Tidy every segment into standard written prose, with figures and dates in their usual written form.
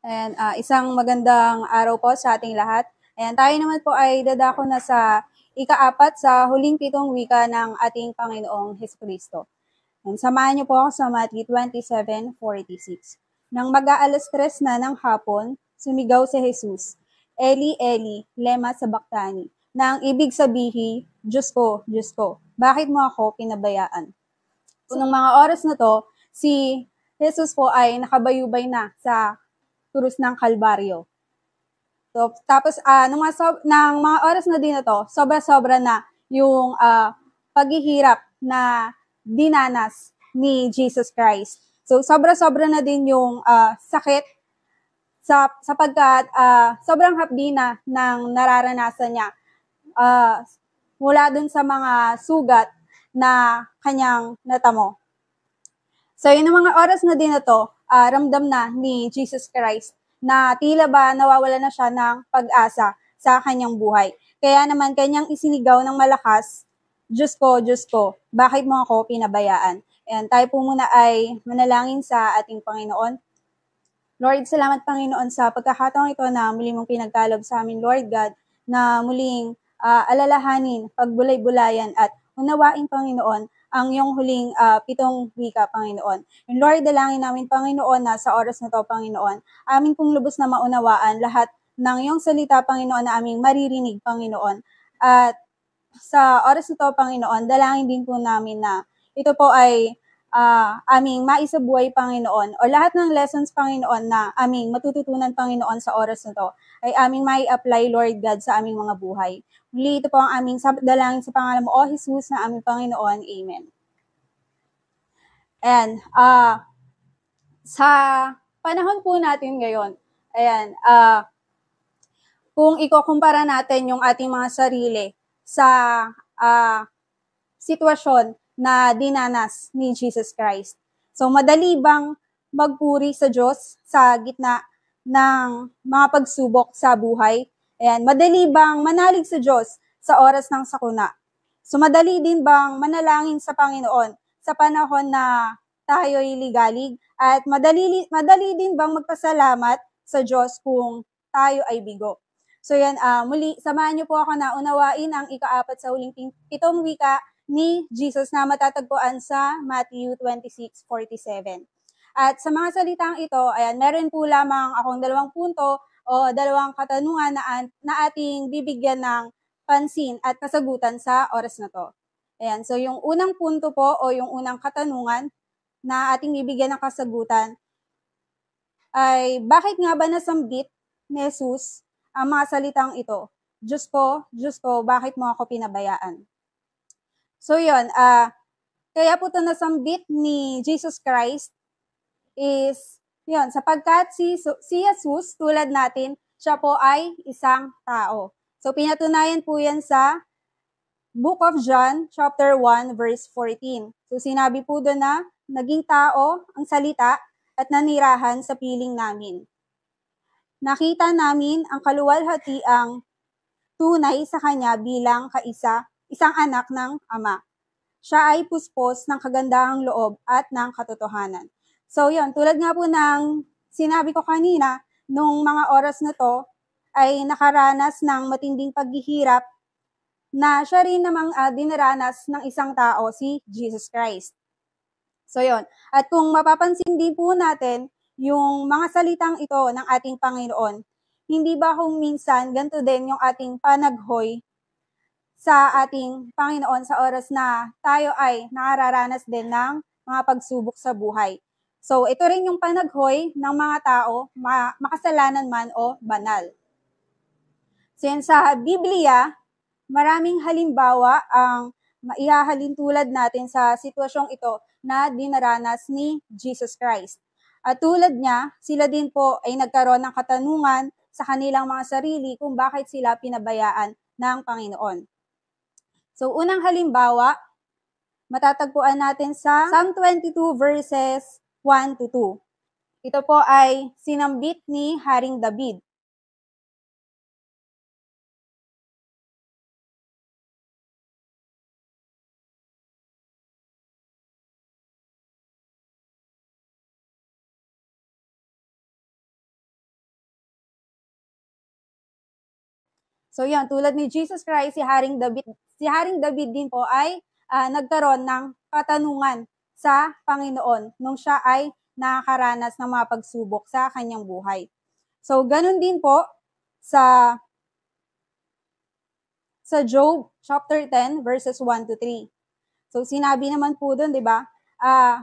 And isang magandang araw po sa ating lahat. And tayo naman po ay dadako na sa ika-4 sa huling 7 wika ng ating Panginoong Hesukristo. And samahan niyo po ako sa Matthew 27:46. Nang mag-aalas 3 na ng hapon, sumigaw si Jesus, Eli, Eli, lema sabachthani, na ang ibig sabihin, Diyos ko, bakit mo ako pinabayaan? So, nung mga oras na to, si Jesus po ay nakabayubay na sa krus ng Kalbaryo. So, tapos, ng mga oras na din na to, sobra-sobra na yung paghihirap na dinanas ni Jesus Christ. So, sobra-sobra na din yung sakit sapagkat sobrang hapdi na ng nararanasan niya mula dun sa mga sugat na kanyang natamo. So, yung mga oras na din na to, ramdam na ni Jesus Christ na tila ba nawawala na siya ng pag-asa sa kanyang buhay. Kaya naman kanyang isinigaw ng malakas, Diyos ko, bakit mo ako pinabayaan? And tayo po muna ay manalangin sa ating Panginoon. Lord, salamat Panginoon sa pagkakataong ito na muli mong pinagkalob sa amin, Lord God, na muling alalahanin, pagbulay-bulayan at unawain, Panginoon, ang iyong huling 7 wika, Panginoon. And Lord, dalangin namin, Panginoon, na sa oras na to, Panginoon, amin pong lubos na maunawaan lahat ng iyong salita, Panginoon, na aming maririnig, Panginoon. At sa oras na to, Panginoon, dalangin din po namin na ito po ay aming maisabuhay, Panginoon, o lahat ng lessons, Panginoon, na aming matututunan, Panginoon, sa oras na to, ay aming mai-apply, Lord God, sa aming mga buhay. Muli, ito po ang aming dalangin sa pangalan mo, O Jesus, na aming Panginoon. Amen. And, sa panahon po natin ngayon, ayan, kung ikukumpara natin yung ating mga sarili sa sitwasyon na dinanas ni Jesus Christ. So, madali bang magpuri sa Diyos sa gitna ng mga pagsubok sa buhay? Ayan, madali bang manalig sa Diyos sa oras ng sakuna? So, madali din bang manalangin sa Panginoon sa panahon na tayo'y ligalig? At madali din bang magpasalamat sa Diyos kung tayo ay bigo? So yan, muli, samahan niyo po ako na unawain ang ika-4 sa huling 7 wika ni Jesus na matatagpuan sa Matthew 26:47. At sa mga salitang ito, ayan, meron po lamang akong 2 punto o 2 katanungan na ating bibigyan ng pansin at kasagutan sa oras na to. Ayan, so yung unang punto po o yung unang katanungan na ating bibigyan ng kasagutan ay bakit nga ba nasambit ni Jesus ang mga salitang ito? Diyos ko, bakit mo ako pinabayaan? So yun, kaya po ito nasambit ni Jesus Christ is, yun, sapagkat si Jesus, tulad natin, siya po ay isang tao. So pinatunayan po yan sa Book of John, chapter 1, verse 14. So sinabi po doon na, naging tao ang salita at nanirahan sa piling namin. Nakita namin ang kaluwalhatiang tunay sa kanya bilang isang anak ng Ama. Siya ay puspos ng kagandahang loob at ng katotohanan. So yun, tulad nga po ng sinabi ko kanina, nung mga oras na to ay nakaranas ng matinding paghihirap na siya rin namang dinaranas ng isang tao, si Jesus Christ. So yun, at kung mapapansin din po natin, yung mga salitang ito ng ating Panginoon, hindi ba kung minsan ganito din yung ating panaghoy sa ating Panginoon sa oras na tayo ay nakararanas din ng mga pagsubok sa buhay. So, ito rin yung panaghoy ng mga tao, makasalanan man o banal. So, yan sa Biblia, maraming halimbawa ang maihahalin tulad natin sa sitwasyong ito na dinaranas ni Jesus Christ. At tulad niya, sila din po ay nagkaroon ng katanungan sa kanilang mga sarili kung bakit sila pinabayaan ng Panginoon. So, unang halimbawa, matatagpuan natin sa Psalm 22 verses 1-2. Ito po ay sinambit ni Haring David. So yun, tulad ni Jesus Christ, si Haring David din po ay nagkaroon ng katanungan sa Panginoon nung siya ay nakakaranas ng mga pagsubok sa kanyang buhay. So ganun din po sa Job chapter 10 verses 1 to 3. So sinabi naman po doon, 'di ba?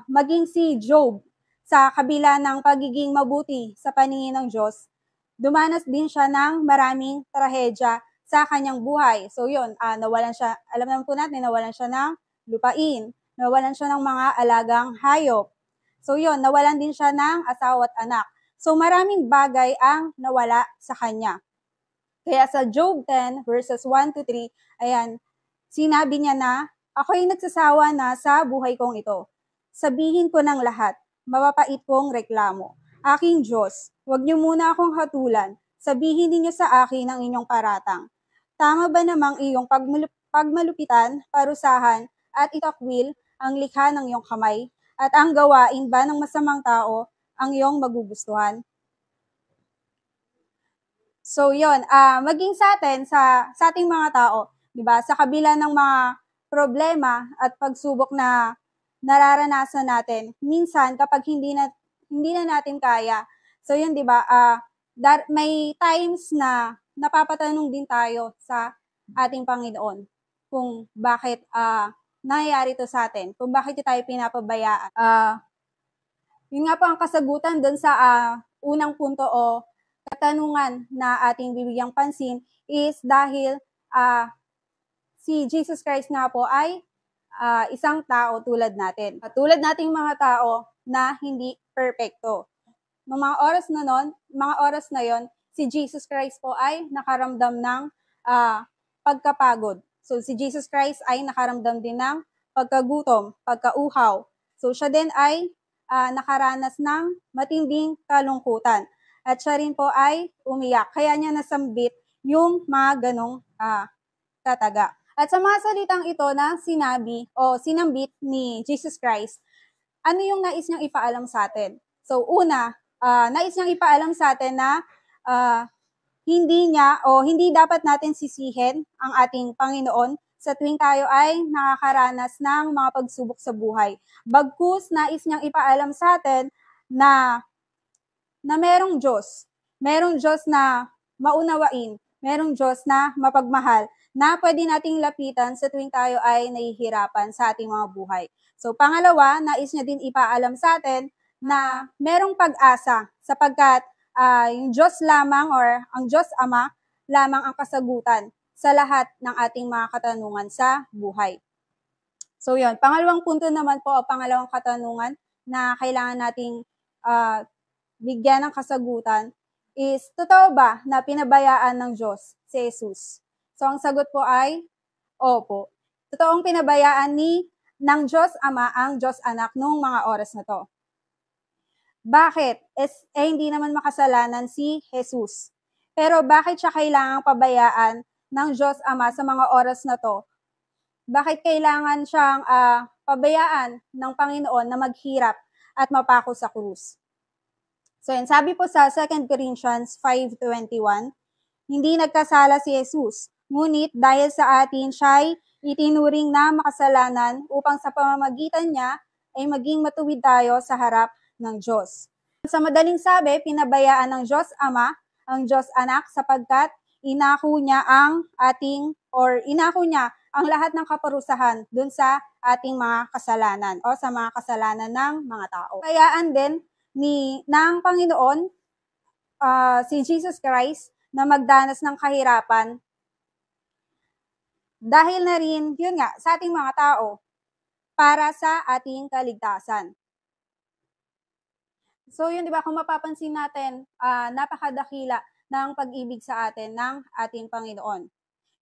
Maging si Job sa kabila ng pagiging mabuti sa paningin ng Diyos, dumanas din siya ng maraming trahedya sa kanyang buhay. So yun, nawalan siya, alam naman po natin, nawalan siya ng lupain, nawalan siya ng mga alagang hayop. So yun, nawalan din siya ng asawa at anak. So maraming bagay ang nawala sa kanya. Kaya sa Job 10 verses 1 to 3, ayan, sinabi niya na, ako'y nagsasawa na sa buhay kong ito. Sabihin ko ng lahat, mapapait kong reklamo. Aking Diyos, huwag niyo muna akong hatulan. Sabihin niyo sa akin ang inyong paratang. Tama ba namang iyong pagmalupitan, parusahan, at itakwil ang likha ng iyong kamay? At ang gawain ba ng masamang tao ang iyong magugustuhan? So yon, maging sa atin, sa ating mga tao, 'di ba? Sa kabila ng mga problema at pagsubok na nararanasan natin, minsan kapag hindi na natin kaya. So yun, 'di ba? May times na napapatanong din tayo sa ating Panginoon kung bakit nangyayari to sa atin, kung bakit tayo pinapabayaan. Yun nga po ang kasagutan doon sa unang punto o katanungan na ating bibigyang pansin is dahil si Jesus Christ nga po ay isang tao tulad natin. Tulad nating mga tao na hindi perfecto. Noong mga oras na yon, si Jesus Christ po ay nakaramdam ng pagkapagod. So si Jesus Christ ay nakaramdam din ng pagkagutom, pagkauhaw. So siya din ay nakaranas ng matinding kalungkutan. At siya rin po ay umiyak. Kaya niya nasambit yung mga ganong tataga. At sa mga salitang ito na sinabi o sinambit ni Jesus Christ, ano yung nais niyang ipaalam sa atin? So una, nais niyang ipaalam sa atin na hindi dapat natin sisihin ang ating Panginoon sa tuwing tayo ay nakakaranas ng mga pagsubok sa buhay. Bagkus, nais niyang ipaalam sa atin na merong Diyos. Merong Diyos na maunawain. Merong Diyos na mapagmahal na pwede nating lapitan sa tuwing tayo ay nahihirapan sa ating mga buhay. So pangalawa, nais niya din ipaalam sa atin na merong pag-asa sapagkat yung Diyos lamang or ang Diyos Ama lamang ang kasagutan sa lahat ng ating mga katanungan sa buhay. So yun, pangalawang punto naman po o pangalawang katanungan na kailangan nating bigyan ng kasagutan is, totoo ba na pinabayaan ng Diyos si Jesus? So ang sagot po ay, opo. Totoong pinabayaan ng Diyos Ama ang Diyos Anak noong mga oras na to. Bakit? Hindi naman makasalanan si Jesus. Pero bakit siya kailangang pabayaan ng Diyos Ama sa mga oras na to? Bakit kailangan siyang pabayaan ng Panginoon na maghirap at mapako sa krus? So yun, sabi po sa 2 Corinthians 5:21, hindi nagkasala si Jesus, ngunit dahil sa atin siya'y itinuring na makasalanan upang sa pamamagitan niya ay maging matuwid tayo sa harap ng Diyos. Sa madaling sabi, pinabayaan ng Diyos Ama ang Diyos Anak sapagkat inako niya ang lahat ng kaparusahan dun sa ating mga kasalanan o sa mga kasalanan ng mga tao. Kayaan din ng Panginoon si Jesus Christ na magdanas ng kahirapan dahil na rin, yun nga, sa ating mga tao para sa ating kaligtasan. So yun, di ba, kung mapapansin natin, napakadakila ng pag-ibig sa atin ng ating Panginoon.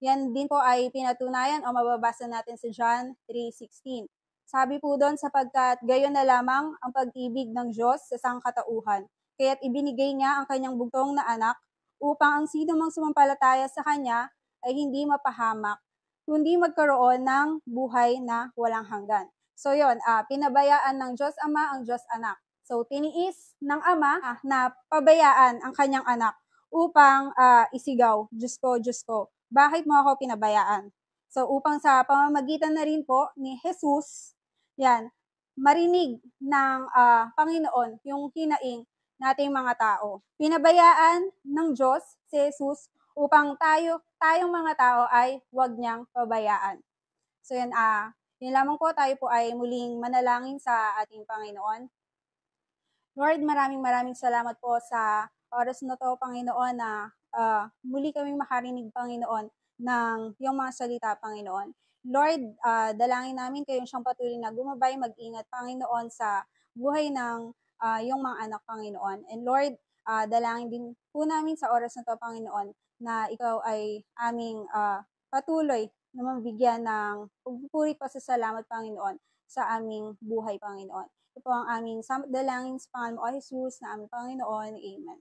Yan din po ay pinatunayan o mababasa natin sa John 3:16. Sabi po doon, sapagkat gayon na lamang ang pag-ibig ng Diyos sa sangkatauhan, kaya't ibinigay niya ang kanyang bugtong na anak upang ang sino mang sumampalataya sa kanya ay hindi mapahamak, kundi magkaroon ng buhay na walang hanggan. So yun, pinabayaan ng Diyos Ama ang Diyos Anak. So tiniis ng Ama na pabayaan ang kanyang anak upang isigaw, Diyos ko, bakit mo ako pinabayaan? So, upang sa pamamagitan na rin po ni Jesus, yan, marinig ng Panginoon yung hinaing nating mga tao. Pinabayaan ng Diyos si Jesus upang tayong mga tao ay huwag niyang pabayaan. So yan, yun lamang po, tayo po ay muling manalangin sa ating Panginoon. Lord, maraming salamat po sa oras na to, Panginoon, na muli kaming makarinig, Panginoon, ng iyong mga salita, Panginoon. Lord, dalangin namin kayong siyang patuloy na gumabay, mag-ingat, Panginoon, sa buhay ng iyong mga anak, Panginoon. And Lord, dalangin din po namin sa oras na to, Panginoon, na ikaw ay aming patuloy na mabigyan ng pagpupuri pa sa salamat, Panginoon, sa aming buhay, Panginoon. Ito po ang aming dalangin sa pangalan mo, O Jesus, na aming Panginoon. Amen.